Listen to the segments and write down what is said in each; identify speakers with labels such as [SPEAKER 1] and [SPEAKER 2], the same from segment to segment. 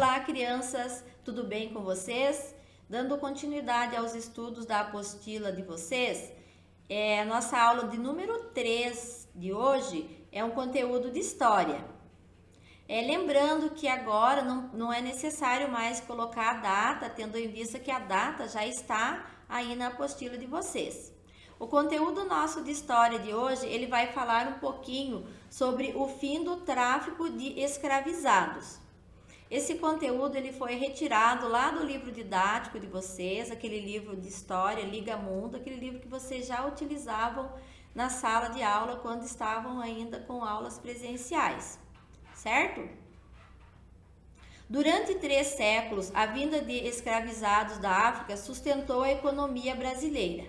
[SPEAKER 1] Olá, crianças, tudo bem com vocês? Dando continuidade aos estudos da apostila de vocês, nossa aula de número 3 de hoje é um conteúdo de história. Lembrando que agora não é necessário mais colocar a data, tendo em vista que a data já está aí na apostila de vocês. O conteúdo nosso de história de hoje, ele vai falar um pouquinho sobre o fim do tráfico de escravizados. Esse conteúdo ele foi retirado lá do livro didático de vocês, aquele livro de história, Liga Mundo, aquele livro que vocês já utilizavam na sala de aula quando estavam ainda com aulas presenciais, certo? Durante 3 séculos, a vinda de escravizados da África sustentou a economia brasileira.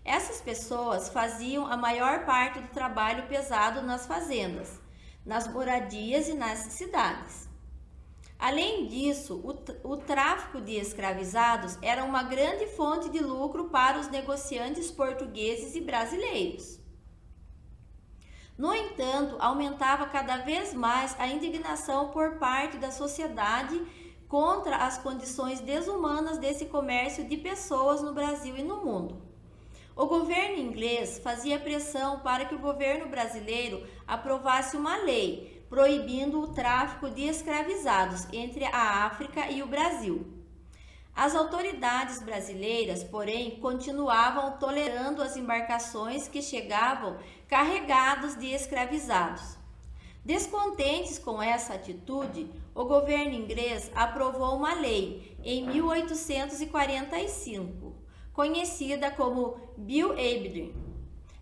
[SPEAKER 1] Essas pessoas faziam a maior parte do trabalho pesado nas fazendas, nas moradias e nas cidades. Além disso, o tráfico de escravizados era uma grande fonte de lucro para os negociantes portugueses e brasileiros. No entanto, aumentava cada vez mais a indignação por parte da sociedade contra as condições desumanas desse comércio de pessoas no Brasil e no mundo. O governo inglês fazia pressão para que o governo brasileiro aprovasse uma lei proibindo o tráfico de escravizados entre a África e o Brasil. As autoridades brasileiras, porém, continuavam tolerando as embarcações que chegavam carregados de escravizados. Descontentes com essa atitude, o governo inglês aprovou uma lei em 1845, conhecida como Bill Aberdeen.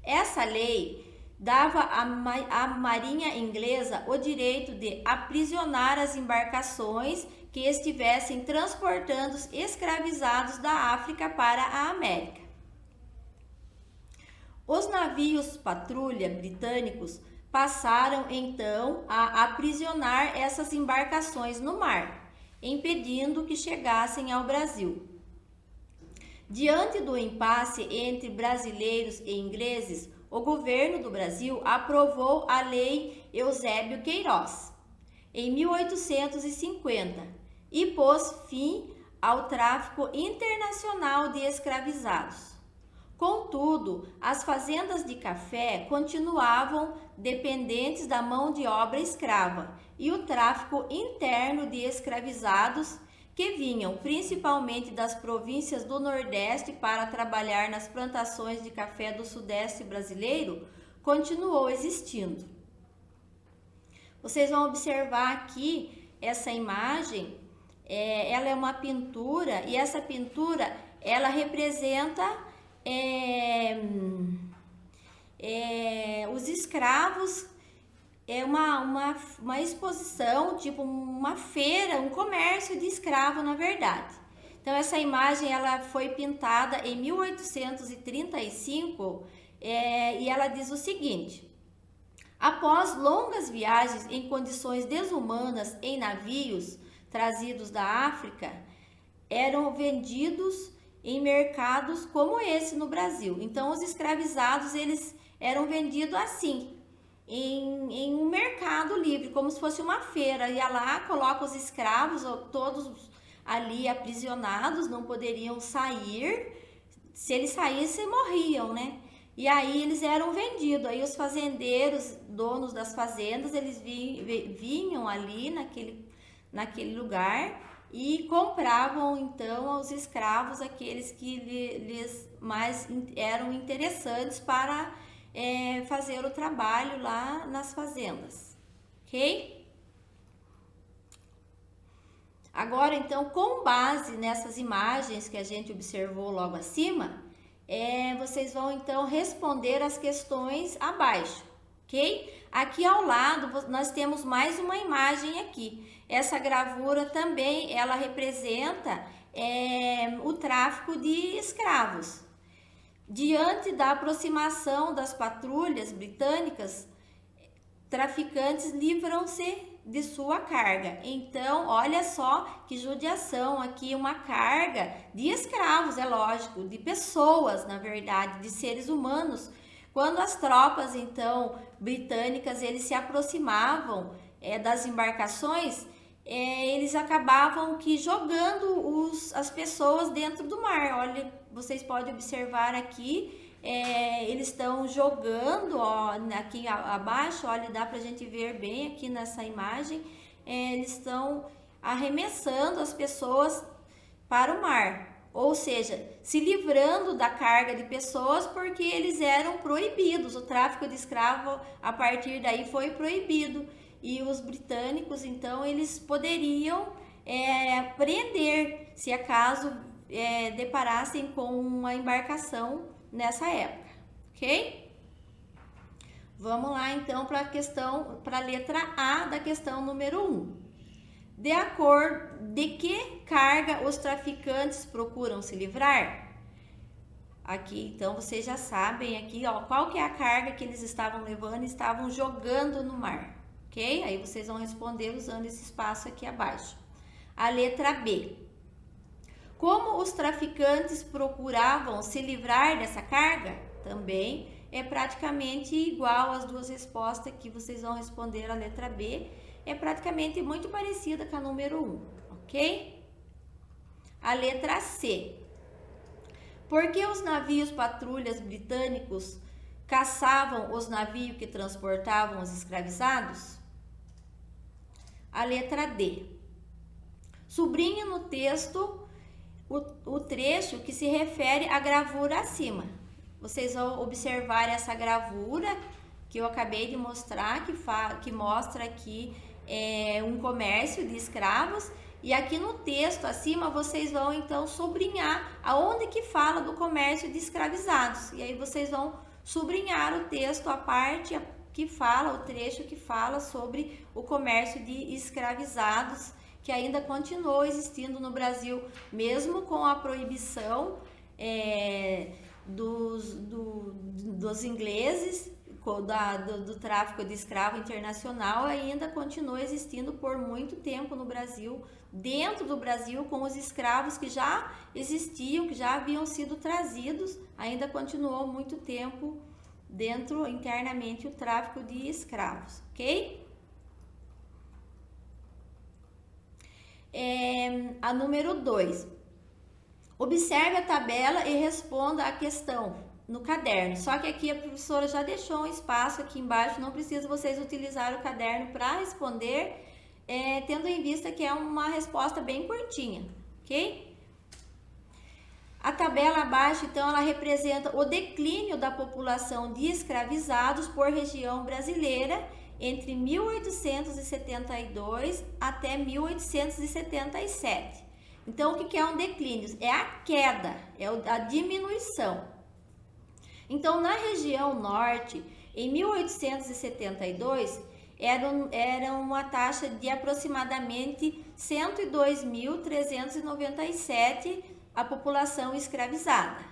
[SPEAKER 1] Essa lei dava à Marinha Inglesa o direito de aprisionar as embarcações que estivessem transportando os escravizados da África para a América. Os navios patrulha britânicos passaram então a aprisionar essas embarcações no mar, impedindo que chegassem ao Brasil. Diante do impasse entre brasileiros e ingleses, o governo do Brasil aprovou a Lei Eusébio Queiroz, em 1850, e pôs fim ao tráfico internacional de escravizados. Contudo, as fazendas de café continuavam dependentes da mão de obra escrava e o tráfico interno de escravizados que vinham principalmente das províncias do Nordeste para trabalhar nas plantações de café do Sudeste brasileiro, continuou existindo. Vocês vão observar aqui essa imagem, ela é uma pintura e essa pintura ela representa os escravos. É uma exposição, tipo uma feira, um comércio de escravo, na verdade. Então, essa imagem ela foi pintada em 1835 e ela diz o seguinte: após longas viagens em condições desumanas em navios trazidos da África, eram vendidos em mercados como esse no Brasil. Então, os escravizados eles eram vendidos assim, em um mercado livre, como se fosse uma feira. Ia lá, coloca os escravos, todos ali aprisionados, não poderiam sair. Se eles saíssem, morriam, né? E aí eles eram vendidos. Aí os fazendeiros, donos das fazendas, eles vinham ali naquele lugar e compravam então os escravos, aqueles que lhes mais eram interessantes para fazer o trabalho lá nas fazendas, ok? Agora, então, com base nessas imagens que a gente observou logo acima, vocês vão, então, responder as questões abaixo, ok? Aqui ao lado, nós temos mais uma imagem aqui. Essa gravura também, ela representa o tráfico de escravos. Diante da aproximação das patrulhas britânicas, traficantes livram-se de sua carga. Então, olha só que judiação aqui, uma carga de escravos, é lógico, de pessoas, na verdade, de seres humanos. Quando as tropas, então, britânicas, eles se aproximavam das embarcações, eles acabavam que jogando as pessoas dentro do mar. Olha, vocês podem observar aqui, eles estão jogando, ó, aqui abaixo, olha, dá pra gente ver bem aqui nessa imagem, eles estão arremessando as pessoas para o mar. Ou seja, se livrando da carga de pessoas porque eles eram proibidos. O tráfico de escravo, a partir daí, foi proibido. E os britânicos, então, eles poderiam prender se acaso deparassem com uma embarcação nessa época, ok? Vamos lá, então, para a letra A da questão número 1. De acordo de que carga os traficantes procuram se livrar? Aqui, então, vocês já sabem aqui, ó, qual que é a carga que eles estavam levando e estavam jogando no mar, ok? Aí vocês vão responder usando esse espaço aqui abaixo. A letra B. Como os traficantes procuravam se livrar dessa carga? Também é praticamente igual às duas respostas que vocês vão responder a letra B. É praticamente muito parecida com a número 1, ok? A letra C. Por que os navios patrulhas britânicos caçavam os navios que transportavam os escravizados? A letra D. Sublinhe no texto o trecho que se refere à gravura acima. Vocês vão observar essa gravura que eu acabei de mostrar, que mostra aqui um comércio de escravos, e aqui no texto acima vocês vão então sublinhar aonde que fala do comércio de escravizados, e aí vocês vão sublinhar o texto, a parte que fala, o trecho que fala sobre o comércio de escravizados, que ainda continuou existindo no Brasil, mesmo com a proibição dos ingleses, do tráfico de escravo internacional, ainda continua existindo por muito tempo no Brasil, dentro do Brasil, com os escravos que já existiam, que já haviam sido trazidos, ainda continuou muito tempo dentro, internamente, o tráfico de escravos, ok? A número 2. Observe a tabela e responda a questão no caderno. Só que aqui a professora já deixou um espaço aqui embaixo, não precisa vocês utilizar o caderno para responder, tendo em vista que é uma resposta bem curtinha, ok? A tabela abaixo, então, ela representa o declínio da população de escravizados por região brasileira entre 1872 até 1877. Então, o que é um declínio? É a queda, é a diminuição. Então, na região norte, em 1872, era uma taxa de aproximadamente 102.397 a população escravizada.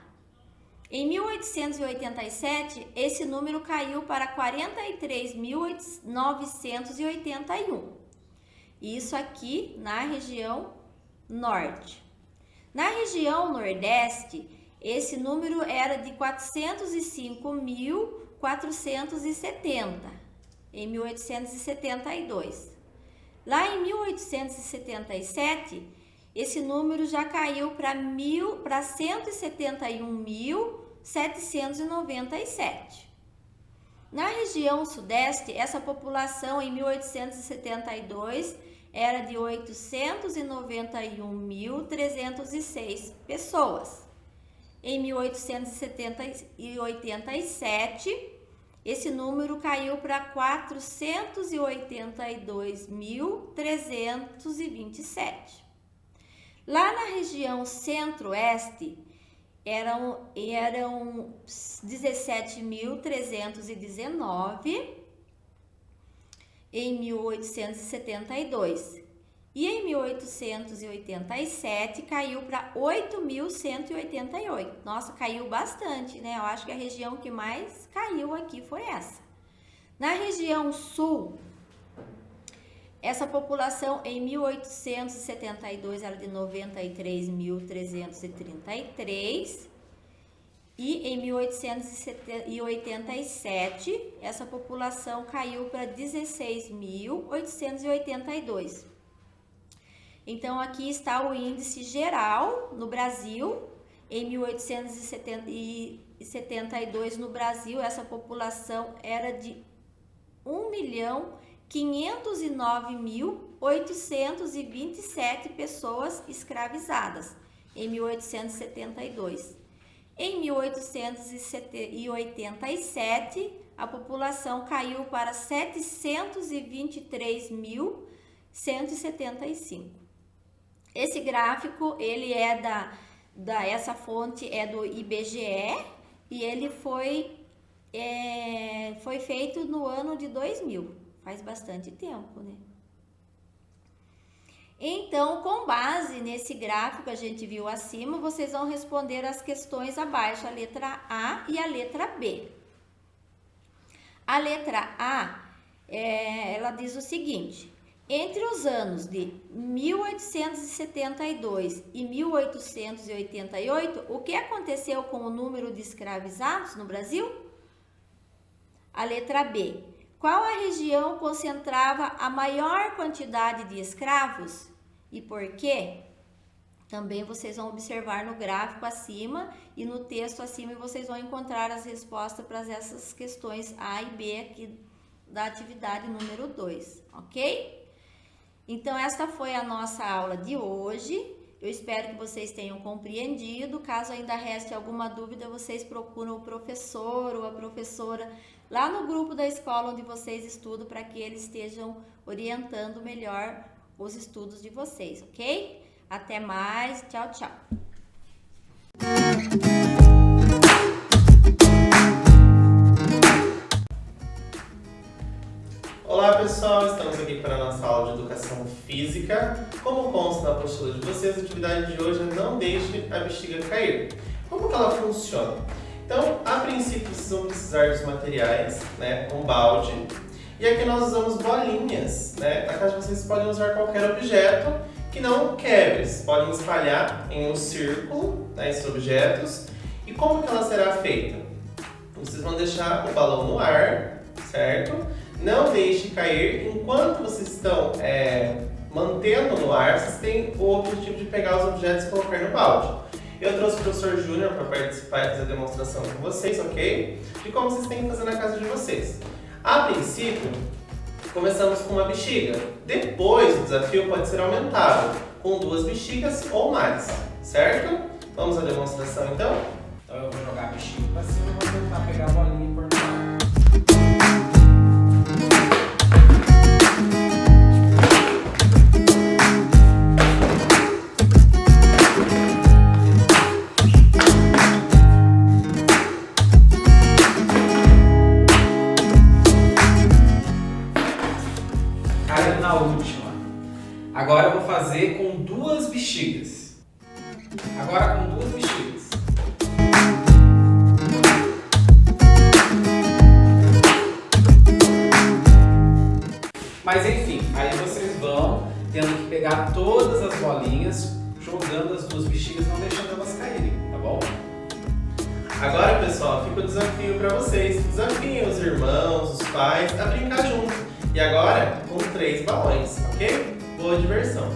[SPEAKER 1] Em 1887, esse número caiu para 43.981. Isso aqui na região norte. Na região nordeste, esse número era de 405.470 em 1872. Lá em 1877, esse número já caiu para 171.797. Na região sudeste, essa população em 1872 era de 891.306 pessoas. Em 1887, esse número caiu para 482.327. Lá na região centro-oeste, eram 17.319 em 1872. E em 1887 caiu para 8.188. Nossa, caiu bastante, né? Eu acho que a região que mais caiu aqui foi essa. Na região sul, essa população em 1872 era de 93.333 e em 1887 essa população caiu para 16.882. Então, aqui está o índice geral no Brasil. Em 1872, no Brasil, essa população era de 1.509.827 pessoas escravizadas em 1872. Em 1887, a população caiu para 723.175. Esse gráfico, ele é essa fonte é do IBGE e ele foi feito no ano de 2000, faz bastante tempo, né? Então, com base nesse gráfico que a gente viu acima, vocês vão responder as questões abaixo, a letra A e a letra B. A letra A, ela diz o seguinte: entre os anos de 1872 e 1888, o que aconteceu com o número de escravizados no Brasil? A letra B, qual a região concentrava a maior quantidade de escravos e por quê? Também vocês vão observar no gráfico acima e no texto acima e vocês vão encontrar as respostas para essas questões A e B aqui da atividade número 2, ok? Então, esta foi a nossa aula de hoje. Eu espero que vocês tenham compreendido. Caso ainda reste alguma dúvida, vocês procuram o professor ou a professora lá no grupo da escola onde vocês estudam para que eles estejam orientando melhor os estudos de vocês, ok? Até mais. Tchau, tchau.
[SPEAKER 2] Olá pessoal, estamos aqui para a nossa aula de Educação Física. Como consta na apostila de vocês, a atividade de hoje é não deixe a bexiga cair. Como que ela funciona? Então, a princípio vocês vão precisar dos materiais, né, um balde, e aqui nós usamos bolinhas, né, na casa de vocês podem usar qualquer objeto que não quebre, vocês podem espalhar em um círculo, né, esses objetos. E como que ela será feita? Vocês vão deixar o balão no ar, certo? Não deixe cair. Enquanto vocês estão mantendo no ar, vocês têm o objetivo de pegar os objetos e colocar no balde. Eu trouxe o professor Júnior para participar e fazer a demonstração com vocês, ok? De como vocês têm que fazer na casa de vocês. A princípio, começamos com uma bexiga. Depois, o desafio pode ser aumentado com 2 bexigas ou mais, certo? Vamos à demonstração então?
[SPEAKER 3] Então eu vou jogar a bexiga para cima e vou tentar pegar a bolinha e pôr no ar. Caiu na última. Agora eu vou fazer com 2 bexigas. Agora com 2 bexigas. Mas enfim, aí vocês vão tendo que pegar todas as bolinhas, jogando as 2 bexigas, não deixando elas caírem, tá bom?
[SPEAKER 2] Agora, pessoal, fica o desafio para vocês. Desafiem os irmãos, os pais a brincar junto. E agora, com 3 balões, ok? Boa diversão!